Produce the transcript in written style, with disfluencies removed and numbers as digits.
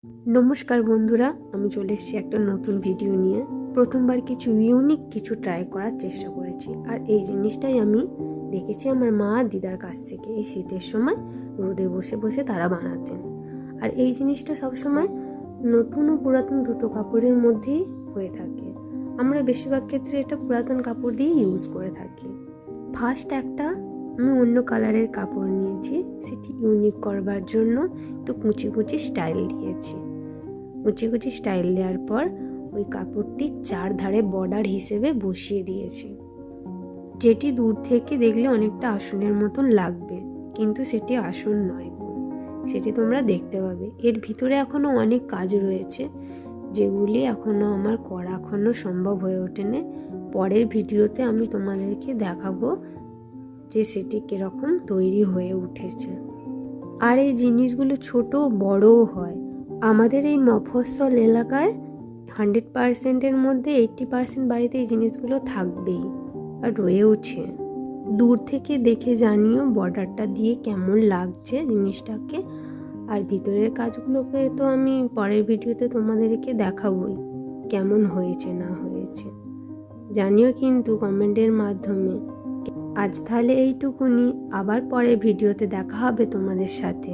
নমস্কার বন্ধুরা, আমি চলে এসেছি একটা নতুন ভিডিও নিয়ে। প্রথমবার কিছু ইউনিক কিছু ট্রাই করার চেষ্টা করেছি, আর এই জিনিসটাই আমি দেখেছি আমার মা আর দিদার কাছ থেকে। এই শীতের সময় রোদে বসে বসে তারা বানাতেন, আর এই জিনিসটা সবসময় নতুন ও পুরাতন দুটো কাপড়ের মধ্যেই হয়ে থাকে। আমরা বেশিরভাগ ক্ষেত্রে এটা পুরাতন কাপড় দিয়ে ইউজ করে থাকি। ফার্স্ট একটা আমি অন্য কালারের কাপড় নিয়েছি, সেটি ইউনিক করবার জন্য একটু কুচি কুচি স্টাইল দিয়েছি। কুচি কুচি স্টাইল দেওয়ার পর ওই কাপড়টি চার ধারে বর্ডার হিসেবে বসিয়ে দিয়েছি, যেটি দূর থেকে দেখলে অনেকটা আসনের মতন লাগবে, কিন্তু সেটি আসন নয়, সেটি তোমরা দেখতে পাবে। এর ভিতরে এখনো অনেক কাজ রয়েছে, যেগুলি এখনো আমার করা এখনো সম্ভব হয়ে ওঠেনি। পরের ভিডিওতে আমি তোমাদেরকে দেখাবো যে সেটি কিরকম তৈরি হয়ে উঠেছে। আর এই জিনিসগুলো ছোট বড়ও হয়। আমাদের এই মফস্বল এলাকায় 100%-এর মধ্যে 80% বাড়িতে এই জিনিসগুলো থাকবেই আর রয়েওছে। দূর থেকে দেখে জানিও বর্ডারটা দিয়ে কেমন লাগছে জিনিসটাকে। আর ভিতরের কাজগুলোকে তো আমি পরের ভিডিওতে তোমাদেরকে দেখাবই কেমন হয়েছে না হয়েছে, জানিও কিন্তু কমেন্টের মাধ্যমে। আজ তাহলে এইটুকুনি, আবার পরের ভিডিওতে দেখা হবে তোমাদের সাথে।